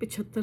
75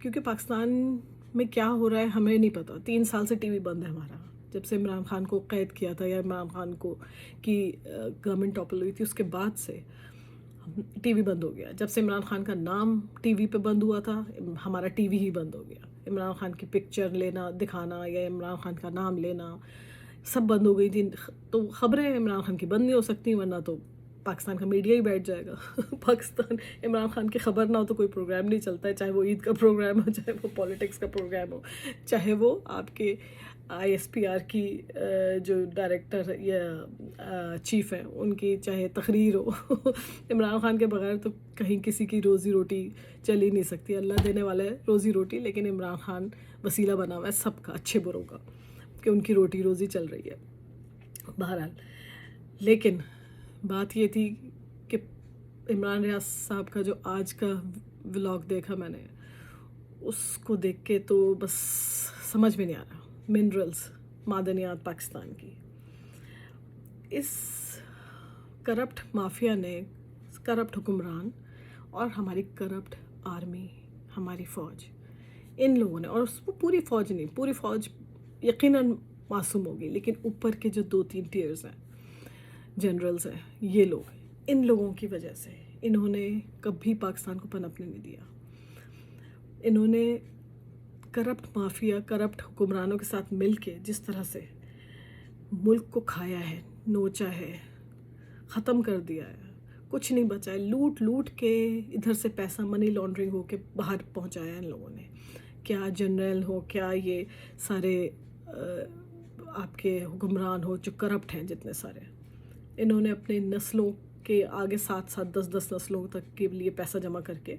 کیونکہ پاکستان میں کیا ہو رہا ہے ہمیں نہیں پتہ. 3 سال سے ٹی وی بند ہے ہمارا. جب سے عمران خان کو قید کیا تھا یا عمران خان کو کی گورنمنٹ ٹاپل ہوئی تھی، اس کے بعد سے ٹی وی بند ہو گیا. جب سے عمران خان کا نام ٹی وی پہ بند ہوا تھا، ہمارا ٹی وی ہی بند ہو گیا. عمران خان کی پکچر لینا دکھانا یا عمران خان کا نام لینا سب بند ہو گئی تھی. تو خبریں عمران خان کی بند نہیں ہو سکتی، ورنہ تو پاکستان کا میڈیا ہی بیٹھ جائے گا. پاکستان عمران خان کی خبر نہ ہو تو کوئی پروگرام نہیں چلتا ہے، چاہے وہ عید کا پروگرام ہو، چاہے وہ پولیٹکس کا پروگرام ہو، چاہے وہ آپ کے آئی ایس پی آر کی جو ڈائریکٹر یا چیف ہیں ان کی چاہے تقریر ہو. عمران خان کے بغیر تو کہیں کسی کی روزی روٹی چل ہی نہیں سکتی. اللہ دینے والا ہے روزی روٹی، لیکن عمران خان وسیلہ بنا ہوا ہے سب کا، اچھے بروں کا، کہ ان کی روٹی روزی چل رہی ہے. بہرحال لیکن بات یہ تھی کہ عمران ریاض صاحب کا جو آج کا ولاگ دیکھا میں نے، اس کو دیکھ کے تو بس سمجھ میں نہیں آ رہا. منرلز، معدنیات پاکستان کی، اس کرپٹ مافیا نے، کرپٹ حکمران اور ہماری کرپٹ آرمی، ہماری فوج، ان لوگوں نے، اور اس کو پوری فوج نہیں، پوری فوج یقیناً معصوم ہوگی، لیکن اوپر کے جو 2-3 ٹیئرز ہیں، جنرلز ہیں، یہ لوگ، ان لوگوں کی وجہ سے انہوں نے کبھی پاکستان کو پنپنے نہیں دیا. انہوں نے کرپٹ مافیا، کرپٹ حکمرانوں کے ساتھ مل کے جس طرح سے ملک کو کھایا ہے، نوچا ہے، ختم کر دیا ہے، کچھ نہیں بچا ہے. لوٹ لوٹ کے ادھر سے پیسہ منی لانڈرنگ ہو کے باہر پہنچایا ان لوگوں نے. کیا جنرل ہو، کیا یہ سارے آپ کے حکمران ہو جو کرپٹ ہیں جتنے سارے، انہوں نے اپنے نسلوں کے آگے 7-7 10-10 نسلوں تک کے لیے پیسہ جمع کر کے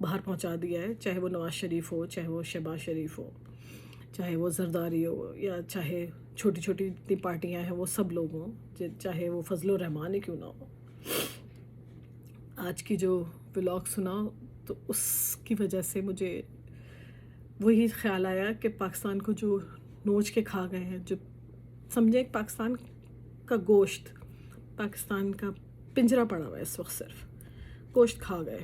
باہر پہنچا دیا ہے. چاہے وہ نواز شریف ہو، چاہے وہ شہباز شریف ہو، چاہے وہ زرداری ہو، یا چاہے چھوٹی چھوٹی جتنی پارٹیاں ہیں وہ سب لوگ ہوں، چاہے وہ فضل الرحمان ہی کیوں نہ ہو. آج کی جو ولاگ سنا تو اس کی وجہ سے مجھے وہی خیال آیا کہ پاکستان کو جو نوچ کے کھا گئے ہیں، جو سمجھے پاکستان کا گوشت، پاکستان کا پنجرا پڑا ہوا ہے اس وقت، صرف گوشت کھا گئے،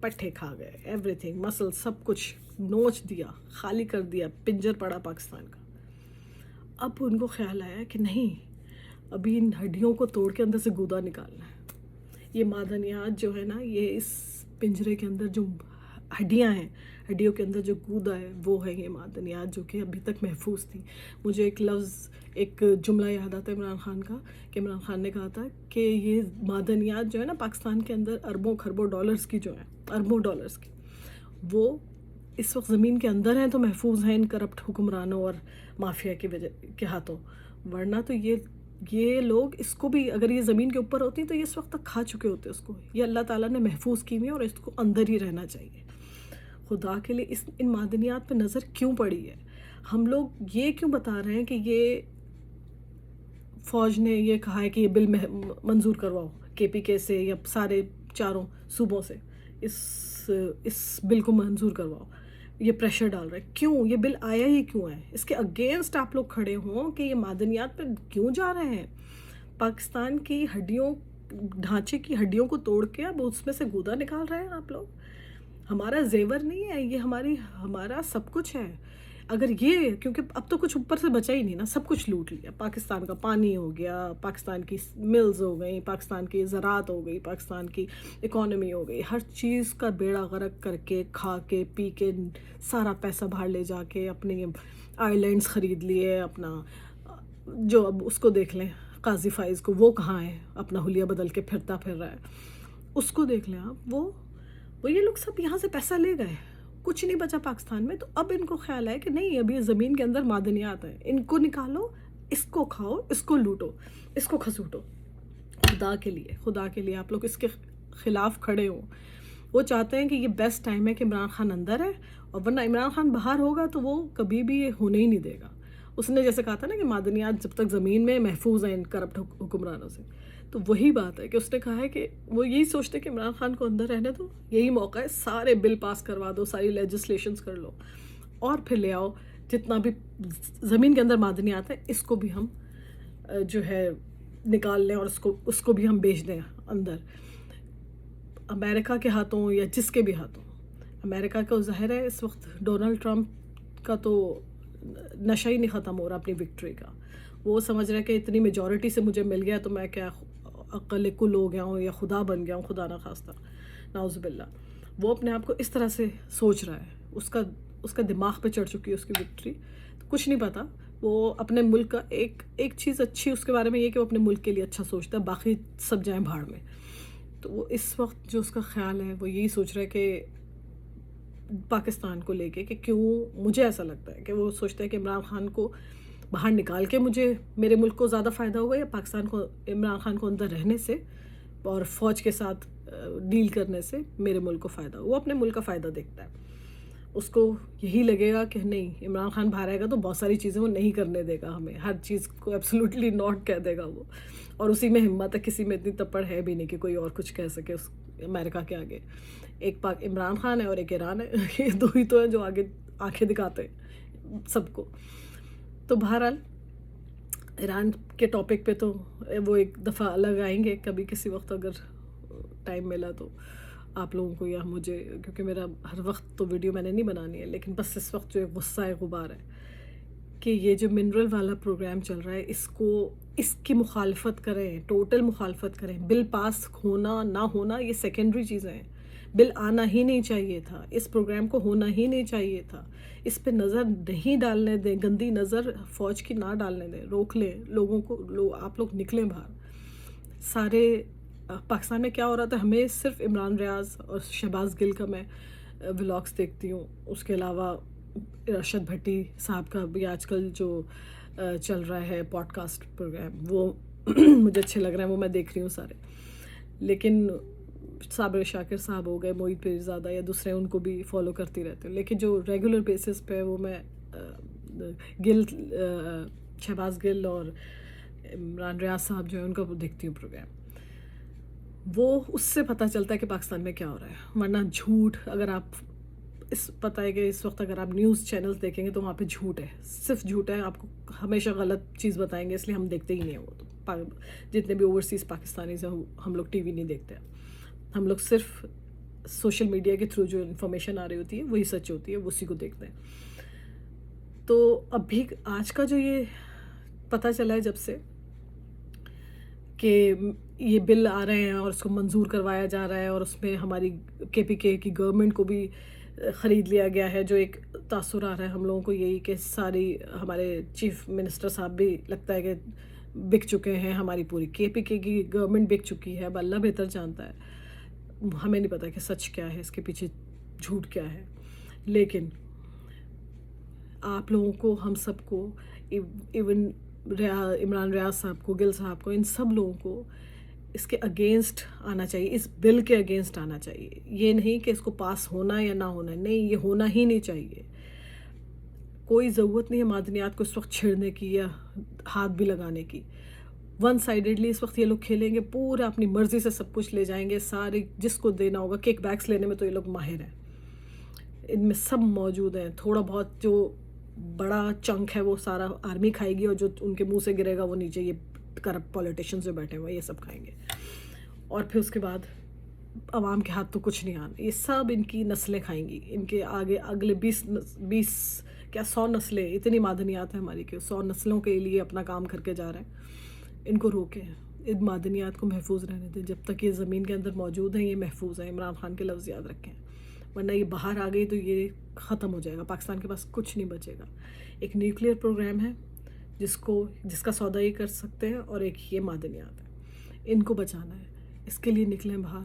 پٹھے کھا گئے، ایوری تھنگ، مسل، سب کچھ نوچ دیا، خالی کر دیا، پنجر پڑا پاکستان کا. اب ان کو خیال آیا کہ نہیں، ابھی ان ہڈیوں کو توڑ کے اندر سے گودا نکالنا ہے. یہ معدنیات جو ہے نا، یہ اس پنجرے کے اندر جو ہڈیاں ہیں، ہڈیوں کے اندر جو گودا ہے، وہ ہے یہ معدنیات جو کہ ابھی تک محفوظ تھی. مجھے ایک لفظ، ایک جملہ یاد آتا ہے عمران خان کا، کہ عمران خان نے کہا تھا کہ یہ معدنیات جو ہے نا پاکستان کے اندر، اربوں خربوں ڈالرز کی جو ہیں، اربوں ڈالرز کی، وہ اس وقت زمین کے اندر ہیں تو محفوظ ہیں ان کرپٹ حکمرانوں اور مافیا کی وجہ کے ہاتھوں. ورنہ تو یہ لوگ اس کو بھی، اگر یہ زمین کے اوپر ہوتی تو یہ اس وقت تک کھا چکے ہوتے اس کو. یہ اللہ تعالیٰ نے محفوظ کی ہوئی ہے اور اس کو اندر ہی رہنا چاہیے. خدا کے لیے ان معدنیات پہ نظر کیوں پڑی ہے؟ ہم لوگ یہ کیوں بتا رہے ہیں کہ یہ فوج نے یہ کہا ہے کہ یہ بل منظور کرواؤ KPK سے یا سارے 4 صوبوں سے، اس بل کو منظور کرواؤ، یہ پریشر ڈال رہے ہیں. کیوں یہ بل آیا ہی کیوں ہے؟ اس کے اگینسٹ آپ لوگ کھڑے ہوں کہ یہ معدنیات پہ کیوں جا رہے ہیں؟ پاکستان کی ہڈیوں، ڈھانچے کی ہڈیوں کو توڑ کے اب اس میں سے گودا نکال رہے ہیں آپ لوگ. ہمارا زیور نہیں ہے یہ، ہمارا سب کچھ ہے. اگر یہ، کیونکہ اب تو کچھ اوپر سے بچا ہی نہیں نا، سب کچھ لوٹ لیا. پاکستان کا پانی ہو گیا، پاکستان کی ملز ہو گئی، پاکستان کی زراعت ہو گئی، پاکستان کی اکانومی ہو گئی، ہر چیز کا بیڑا غرق کر کے، کھا کے پی کے، سارا پیسہ باہر لے جا کے اپنے آئی لینڈز خرید لیے. اپنا جو اب اس کو دیکھ لیں، قاضی فائز کو، وہ کہاں ہے؟ اپنا حلیہ بدل کے پھرتا پھر رہا ہے. اس کو دیکھ لیں آپ، وہ یہ لوگ سب یہاں سے پیسہ لے گئے، کچھ نہیں بچا پاکستان میں. تو اب ان کو خیال ہے کہ نہیں، ابھی زمین کے اندر معدنیات ہیں، ان کو نکالو، اس کو کھاؤ، اس کو لوٹو، اس کو کھسوٹو. خدا کے لیے آپ لوگ اس کے خلاف کھڑے ہوں. وہ چاہتے ہیں کہ یہ بیسٹ ٹائم ہے کہ عمران خان اندر ہے، اور ورنہ عمران خان باہر ہوگا تو وہ کبھی بھی یہ ہونے ہی نہیں دے گا. اس نے جیسے کہا تھا نا کہ معدنیات جب تک زمین میں محفوظ ہیں ان کرپٹ حکمرانوں سے، تو وہی بات ہے کہ اس نے کہا ہے کہ وہ یہی سوچتے کہ عمران خان کو اندر رہنے دو، یہی موقع ہے، سارے بل پاس کروا دو، ساری لیجسلیشنز کر لو، اور پھر لے آؤ جتنا بھی زمین کے اندر معدنیات ہیں، اس کو بھی ہم جو ہے نکال لیں، اور اس کو بھی ہم بیچ دیں اندر. امریکہ کے ہاتھوں یا جس کے بھی ہاتھوں. امریکہ کا ظاہر ہے اس وقت ڈونلڈ ٹرمپ کا تو نشہ ہی نہیں ختم ہو رہا اپنی وکٹری کا. وہ سمجھ رہا ہے کہ اتنی میجورٹی سے مجھے مل گیا تو میں کیا عقل کل ہو گیا ہوں یا خدا بن گیا ہوں, خدا نہ خواستہ, نعوذ باللہ. وہ اپنے آپ کو اس طرح سے سوچ رہا ہے, اس کا دماغ پہ چڑھ چکی ہے اس کی وکٹری. تو کچھ نہیں پتا, وہ اپنے ملک کا ایک چیز اچھی اس کے بارے میں یہ کہ وہ اپنے ملک کے لیے اچھا سوچتا ہے, باقی سب جائیں بھاڑ میں. تو وہ اس وقت جو اس کا خیال ہے وہ یہی سوچ رہا ہے کہ پاکستان کو لے کے کہ کیوں, مجھے ایسا لگتا ہے کہ وہ سوچتا ہے کہ عمران خان کو باہر نکال کے مجھے میرے ملک کو زیادہ فائدہ ہوگا یا پاکستان کو عمران خان کو اندر رہنے سے اور فوج کے ساتھ ڈیل کرنے سے میرے ملک کو فائدہ. وہ اپنے ملک کا فائدہ دیکھتا ہے. اس کو یہی لگے گا کہ نہیں, عمران خان باہر آئے گا تو بہت ساری چیزیں وہ نہیں کرنے دے گا ہمیں, ہر چیز کو ایبسلیوٹلی ناٹ کہہ دے گا وہ. اور اسی میں ہمت ہے, کسی میں اتنی تپڑ ہے بھی نہیں کہ کوئی اور کچھ کہہ سکے اس امریکہ کے آگے. ایک عمران خان ہے اور ایک ایران ہے, یہ دو ہی تو ہیں جو آگے آنکھیں دکھاتے ہیں سب کو. تو بہرحال ایران کے ٹاپک پہ تو وہ ایک دفعہ الگ آئیں گے کبھی کسی وقت, اگر ٹائم ملا تو آپ لوگوں کو یا مجھے, کیونکہ میرا ہر وقت تو ویڈیو میں نے نہیں بنانی ہے. لیکن بس اس وقت جو ایک غصہ ہے, غبار ہے کہ یہ جو منرل والا پروگرام چل رہا ہے اس کی مخالفت کریں, ٹوٹل مخالفت کریں. بل پاس ہونا نہ ہونا یہ سیکنڈری چیزیں ہیں. بل آنا ہی نہیں چاہیے تھا, اس پروگرام کو ہونا ہی نہیں چاہیے تھا. اس پہ نظر نہیں ڈالنے دیں, گندی نظر فوج کی نہ ڈالنے دیں, روک لیں لوگوں کو. آپ لوگ نکلیں باہر. سارے پاکستان میں کیا ہو رہا تھا, ہمیں صرف عمران ریاض اور شہباز گل کا میں ولاگس دیکھتی ہوں. اس کے علاوہ ارشد بھٹی صاحب کا بھی آج کل جو چل رہا ہے پوڈ کاسٹ پروگرام, وہ مجھے اچھے لگ رہے ہیں, وہ میں دیکھ رہی ہوں سارے. لیکن صابر شاکر صاحب ہو گئے, موہت پیرزادہ یا دوسرے, ان کو بھی فالو کرتی رہتی ہوں. لیکن جو ریگولر بیسس پہ وہ میں شہباز گل اور عمران ریاض صاحب جو ہے ان کا دیکھتی ہوں پروگرام. وہ اس سے پتہ چلتا ہے کہ پاکستان میں کیا ہو رہا ہے. ورنہ جھوٹ, اگر آپ پتہ ہے کہ اس وقت اگر آپ نیوز چینلز دیکھیں گے تو وہاں پہ جھوٹ ہے, صرف جھوٹ ہے. آپ کو ہمیشہ غلط چیز بتائیں گے, اس لیے ہم دیکھتے ہی نہیں ہیں. وہ تو جتنے بھی اوورسیز پاکستانیز ہیں ہم لوگ ٹی وی نہیں دیکھتے. ہم لوگ صرف سوشل میڈیا کے تھرو جو انفارمیشن آ رہی ہوتی ہے وہی سچ ہوتی ہے, اسی کو دیکھتے ہیں. تو اب بھی آج کا جو یہ پتہ چلا ہے جب سے کہ یہ بل آ رہے ہیں اور اس کو منظور کروایا جا رہا ہے, اور اس میں ہماری KPK کی گورنمنٹ کو بھی خرید لیا گیا ہے, جو ایک تاثر آ رہا ہے ہم لوگوں کو یہی کہ ساری ہمارے چیف منسٹر صاحب بھی لگتا ہے کہ بک چکے ہیں, ہماری پوری KPK کی گورنمنٹ بک چکی ہے. اب اللہ بہتر جانتا ہے, ہمیں نہیں پتا کہ سچ کیا ہے, اس کے پیچھے جھوٹ کیا ہے. لیکن آپ لوگوں کو, ہم سب کو, ایون عمران ریاض صاحب کو, گل صاحب کو, ان سب لوگوں کو اس کے اگینسٹ آنا چاہیے, اس بل کے اگینسٹ آنا چاہیے. یہ نہیں کہ اس کو پاس ہونا یا نہ ہونا, نہیں, یہ ہونا ہی نہیں چاہیے. کوئی ضرورت نہیں ہے معدنیات کو اس وقت چھیڑنے کی یا ہاتھ بھی لگانے کی. ون سائیڈڈلی اس وقت یہ لوگ کھیلیں گے, پورا اپنی مرضی سے سب کچھ لے جائیں گے. سارے جس کو دینا ہوگا, کک بیکس لینے میں تو یہ لوگ ماہر ہیں, ان میں سب موجود ہیں. تھوڑا بہت جو بڑا چنک ہے وہ سارا آرمی کھائے گی, اور جو ان کے منہ سے گرے گا وہ نیچے یہ کرپٹ پولیٹیشینز جو بیٹھے ہوئے یہ سب کھائیں گے. اور پھر اس کے بعد عوام کے ہاتھ تو کچھ نہیں آنا. یہ سب ان کی نسلیں کھائیں گی. ان کے آگے اگلے 20 کیا 100 نسلیں, اتنی معدنیات ہیں ہماری کہ 100 نسلوں کے لیے اپنا کام کر کے جا رہے ہیں. ان کو روکیں, ان معدنیات کو محفوظ رہنے دیں. جب تک یہ زمین کے اندر موجود ہیں یہ محفوظ ہیں. عمران خان کے لفظ یاد رکھیں, ورنہ یہ باہر آ گئی تو یہ ختم ہو جائے گا. پاکستان کے پاس کچھ نہیں بچے گا. ایک نیوکلیئر پروگرام ہے جس کا سودا ہی کر سکتے ہیں, اور ایک یہ معدنیات ہے. ان کو بچانا ہے, اس کے لیے نکلیں باہر.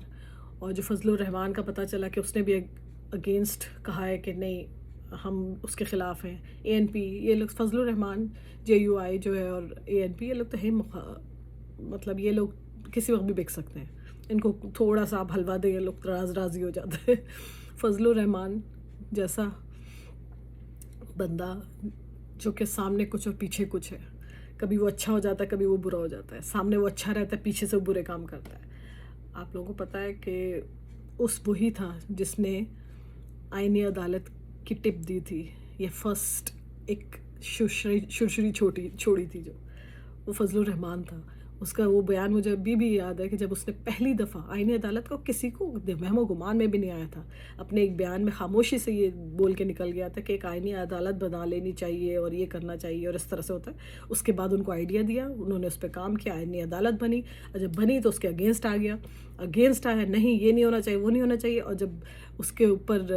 اور جو فضل الرحمان کا پتہ چلا کہ اس نے بھی اگینسٹ کہا ہے کہ نہیں, ہم اس کے خلاف ہیں. ANP, یہ لوگ فضل الرحمان, JUI جو ہے, اور ANP, یہ لوگ تو ہے مطلب یہ لوگ کسی وقت بھی بک سکتے ہیں. ان کو تھوڑا سا آپ حلوا دیں, یہ لوگ راضی ہو جاتے ہیں. فضل الرحمان جیسا بندہ جو کہ سامنے کچھ اور پیچھے کچھ ہے, کبھی وہ اچھا ہو جاتا ہے, کبھی وہ برا ہو جاتا ہے. سامنے وہ اچھا رہتا ہے, پیچھے سے وہ برے کام کرتا ہے. آپ لوگوں کو پتہ ہے کہ وہی تھا جس نے آئینی عدالت کی ٹپ دی تھی. یہ فرسٹ ایک شرشری چھوڑی تھی جو, وہ فضل الرحمان تھا. اس کا وہ بیان مجھے ابھی بھی یاد ہے کہ جب اس نے پہلی دفعہ آئینی عدالت کو کسی کو وہم و گمان میں بھی نہیں آیا تھا، اپنے ایک بیان میں خاموشی سے یہ بول کے نکل گیا تھا کہ ایک آئینی عدالت بنا لینی چاہیے اور یہ کرنا چاہیے اور اس طرح سے ہوتا ہے. اس کے بعد ان کو آئیڈیا دیا، انہوں نے اس پہ کام کیا، آئینی عدالت بنی، اور جب بنی تو اس کے اگینسٹ آ گیا، اگینسٹ آیا نہیں یہ نہیں ہونا چاہیے وہ نہیں ہونا چاہیے، اور جب اس کے اوپر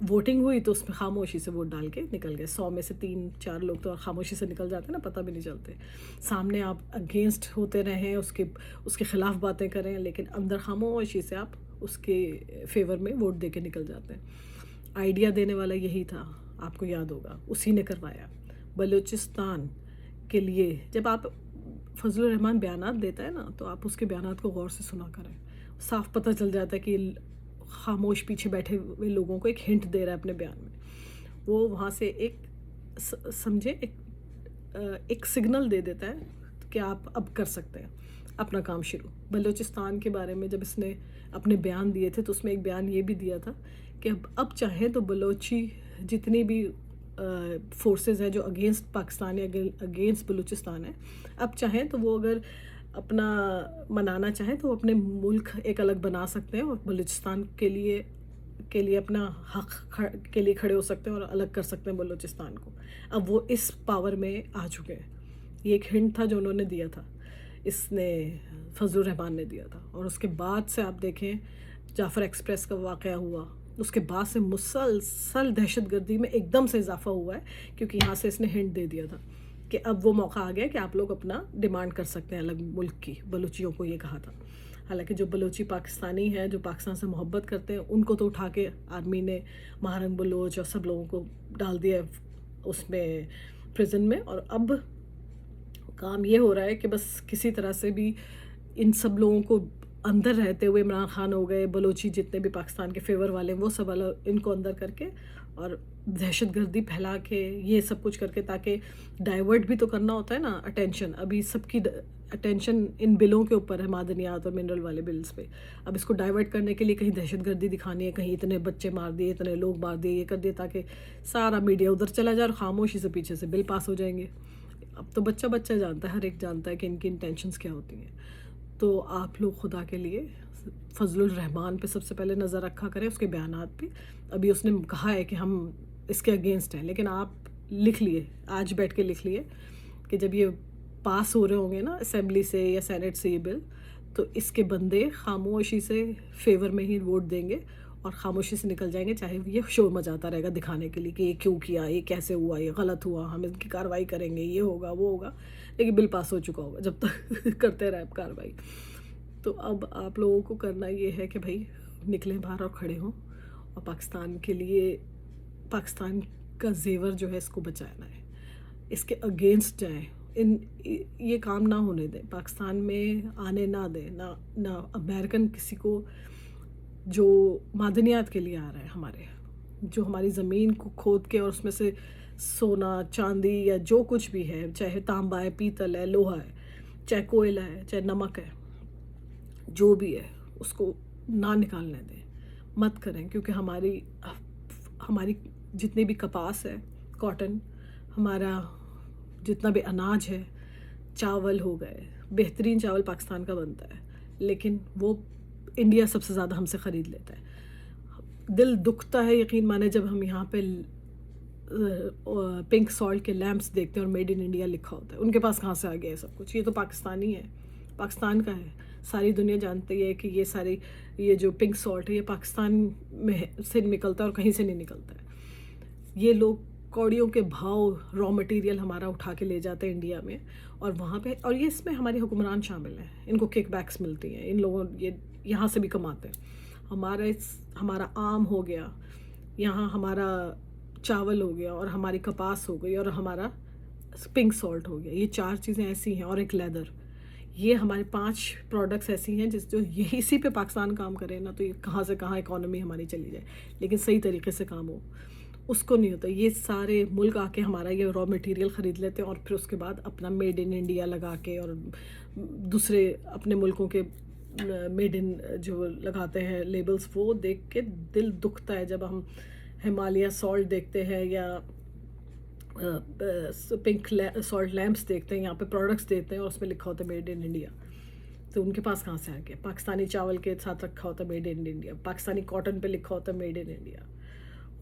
ووٹنگ ہوئی تو اس میں خاموشی سے ووٹ ڈال کے نکل گئے. 100 میں سے 3-4 لوگ تو خاموشی سے نکل جاتے ہیں نا، پتہ بھی نہیں چلتے. سامنے آپ اگینسٹ ہوتے رہیں، اس کے خلاف باتیں کریں، لیکن اندر خاموشی سے آپ اس کے فیور میں ووٹ دے کے نکل جاتے ہیں. آئیڈیا دینے والا یہی تھا، آپ کو یاد ہوگا، اسی نے کروایا. بلوچستان کے لیے جب آپ فضل الرحمان بیانات دیتا ہے نا تو آپ اس کے بیانات کو غور سے سنا کریں. صاف پتہ چل جاتا ہے کہ خاموش پیچھے بیٹھے ہوئے لوگوں کو ایک ہنٹ دے رہا ہے اپنے بیان میں. وہ وہاں سے ایک سمجھے ایک سگنل دے دیتا ہے کہ آپ اب کر سکتے ہیں اپنا کام شروع. بلوچستان کے بارے میں جب اس نے اپنے بیان دیے تھے تو اس میں ایک بیان یہ بھی دیا تھا کہ اب چاہیں تو بلوچی جتنی بھی فورسز ہیں جو اگینسٹ پاکستان یا اگینسٹ بلوچستان ہیں، اب چاہیں تو وہ اگر اپنا منانا چاہیں تو وہ اپنے ملک ایک الگ بنا سکتے ہیں اور بلوچستان کے لیے اپنا حق کے لیے کھڑے ہو سکتے ہیں اور الگ کر سکتے ہیں بلوچستان کو. اب وہ اس پاور میں آ چکے ہیں. یہ ایک ہنٹ تھا جو انہوں نے دیا تھا، اس نے فضل الرحمان نے دیا تھا. اور اس کے بعد سے آپ دیکھیں جعفر ایکسپریس کا واقعہ ہوا، اس کے بعد سے مسلسل دہشت گردی میں ایک دم سے اضافہ ہوا ہے، کیونکہ یہاں سے اس نے ہنٹ دے دیا تھا کہ اب وہ موقع آ گیا کہ آپ لوگ اپنا ڈیمانڈ کر سکتے ہیں الگ ملک کی. بلوچیوں کو یہ کہا تھا. حالانکہ جو بلوچی پاکستانی ہیں جو پاکستان سے محبت کرتے ہیں ان کو تو اٹھا کے آرمی نے مہارنگ بلوچ اور سب لوگوں کو ڈال دیا اس میں پریزن میں. اور اب کام یہ ہو رہا ہے کہ بس کسی طرح سے بھی ان سب لوگوں کو اندر رہتے ہوئے، عمران خان ہو گئے، بلوچی جتنے بھی پاکستان کے فیور والے ہیں وہ سب ان کو اندر کر کے اور دہشت گردی پھیلا کے یہ سب کچھ کر کے، تاکہ ڈائیورٹ بھی تو کرنا ہوتا ہے نا اٹینشن. ابھی سب کی اٹینشن ان بلوں کے اوپر ہے، معدنیات اور منرل والے بلز پہ. اب اس کو ڈائیورٹ کرنے کے لیے کہیں دہشت گردی دکھانی ہے، کہیں اتنے بچے مار دیے، اتنے لوگ مار دیے، یہ کر دیے، تاکہ سارا میڈیا ادھر چلا جائے اور خاموشی سے پیچھے سے بل پاس ہو جائیں گے. اب تو بچہ جانتا ہے، ہر ایک جانتا ہے کہ ان کی انٹینشنز کیا ہوتی ہیں. تو آپ لوگ خدا کے لیے فضل الرحمان پہ سب سے پہلے نظر رکھا کریں، اس کے بیانات پہ. ابھی اس نے کہا ہے کہ ہم اس کے اگینسٹ ہیں، لیکن آپ لکھ لیے، آج بیٹھ کے لکھ لیے کہ جب یہ پاس ہو رہے ہوں گے نا اسمبلی سے یا سینٹ سے یہ بل، تو اس کے بندے خاموشی سے فیور میں ہی ووٹ دیں گے اور خاموشی سے نکل جائیں گے، چاہے یہ شو مچاتا رہے گا دکھانے کے لیے کہ یہ کیوں کیا، یہ کیسے ہوا، یہ غلط ہوا، ہم ان کی کارروائی کریں گے، یہ ہوگا وہ ہوگا. لیکن بل پاس ہو چکا ہوگا جب تک کرتے رہے کارروائی. تو اب آپ لوگوں کو کرنا یہ ہے کہ بھائی نکلیں باہر اور کھڑے ہوں اور پاکستان کے لیے، پاکستان کا زیور جو ہے اس کو بچانا ہے، اس کے اگینسٹ جائیں. یہ کام نہ ہونے دیں، پاکستان میں آنے نہ دیں، نہ امریکن کسی کو جو معدنیات کے لیے آ رہا ہے، جو ہماری زمین کو کھود کے اور اس میں سے سونا چاندی یا جو کچھ بھی ہے، چاہے تانبا ہے، پیتل ہے، لوہا ہے، چاہے کوئلہ ہے، چاہے نمک ہے، جو بھی ہے اس کو نہ نکالنے دیں، مت کریں. کیونکہ ہماری جتنی بھی کپاس ہے، کاٹن، ہمارا جتنا بھی اناج ہے، چاول ہو گئے، بہترین چاول پاکستان کا بنتا ہے، لیکن وہ انڈیا سب سے زیادہ ہم سے خرید لیتا ہے. دل دکھتا ہے یقین مانے جب ہم یہاں پہ پنک سالٹ کے لیمپس دیکھتے ہیں اور میڈ ان انڈیا لکھا ہوتا ہے. ان کے پاس کہاں سے آ گیا ہے سب کچھ؟ یہ تو پاکستانی ہے، پاکستان کا ہے. ساری دنیا جانتی ہے کہ یہ جو پنک سالٹ ہے یہ پاکستان میں سے نکلتا ہے اور کہیں سے نہیں نکلتا ہے. یہ لوگ کوڑیوں کے بھاؤ را مٹیریل ہمارا اٹھا کے لے جاتے ہیں انڈیا میں، اور وہاں پہ، اور یہ اس میں ہمارے حکمران شامل ہیں، ان کو کک بیکس ملتی ہیں، ان لوگوں یہ یہاں سے بھی کماتے ہیں. ہمارا آم ہو گیا یہاں، ہمارا چاول ہو گیا، اور ہماری کپاس ہو گئی، اور ہمارا پنک سالٹ ہو گیا. یہ 4 چیزیں ایسی ہیں، اور ایک لیدر. یہ ہمارے 5 پروڈکٹس ایسی ہیں جو یہی اسی پہ پاکستان کام کرے نا تو یہ کہاں سے کہاں اکانومی ہماری چلی جائے. لیکن صحیح طریقے سے کام ہو، اس کو نہیں ہوتا. یہ سارے ملک آ کے ہمارا یہ را مٹیریل خرید لیتے ہیں، اور پھر اس کے بعد اپنا میڈ ان انڈیا لگا کے، اور دوسرے اپنے ملکوں کے میڈ ان جو لگاتے ہیں لیبلز، وہ دیکھ کے دل دکھتا ہے. جب ہم ہمالیہ سالٹ دیکھتے ہیں یا پنک سالٹ لیمپس دیکھتے ہیں، یہاں پہ پروڈکٹس دیتے ہیں اور اس پہ لکھا ہوتا ہے میڈ ان انڈیا. تو ان کے پاس کہاں سے آ گیا؟ پاکستانی چاول کے ساتھ رکھا ہوتا ہے made in India, Pakistani cotton پہ لکھا ہوتا ہے میڈ ان انڈیا.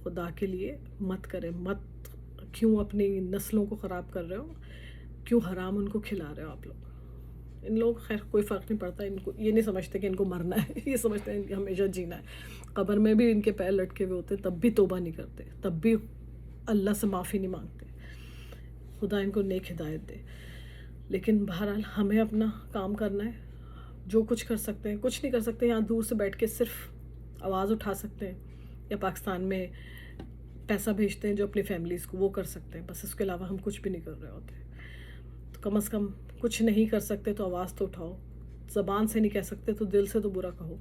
خدا کے لیے مت کریں، مت. کیوں اپنی نسلوں کو خراب کر رہے ہو؟ کیوں حرام ان کو کھلا رہے ہو آپ لوگ؟ ان لوگ خیر کوئی فرق نہیں پڑتا، ان کو یہ نہیں سمجھتے کہ ان کو مرنا ہے، یہ سمجھتے ہیں کہ ہمیشہ جینا ہے. قبر میں بھی ان کے پیر لٹکے ہوئے ہوتے، تب بھی توبہ نہیں کرتے، تب بھی اللہ سے معافی نہیں مانگتے. خدا ان کو نیک ہدایت دے. لیکن بہرحال ہمیں اپنا کام کرنا ہے، جو کچھ کر سکتے ہیں. کچھ نہیں کر سکتے، یہاں دور سے بیٹھ کے صرف آواز اٹھا سکتے ہیں، یا پاکستان میں پیسہ بھیجتے ہیں جو اپنی فیملیز کو، وہ کر سکتے ہیں بس. اس کے علاوہ ہم کچھ بھی نہیں کر رہے ہوتے. تو کم از کم کچھ نہیں کر سکتے تو آواز تو اٹھاؤ. زبان سے نہیں کہہ سکتے تو دل سے تو برا کہو.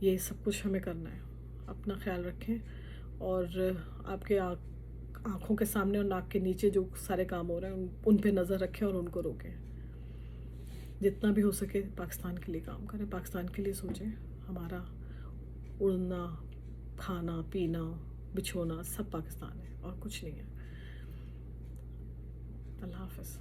یہ سب کچھ ہمیں کرنا ہے. اپنا خیال رکھیں، اور آپ کے آنکھوں کے سامنے اور ناک کے نیچے جو سارے کام ہو رہے ہیں ان پہ نظر رکھیں اور ان کو روکیں. جتنا بھی ہو سکے پاکستان کے لیے کام کریں، پاکستان کے لیے سوچیں. ہمارا اڑنا، کھانا پینا، بچھونا سب پاکستان ہے اور کچھ نہیں ہے. اللہ حافظ.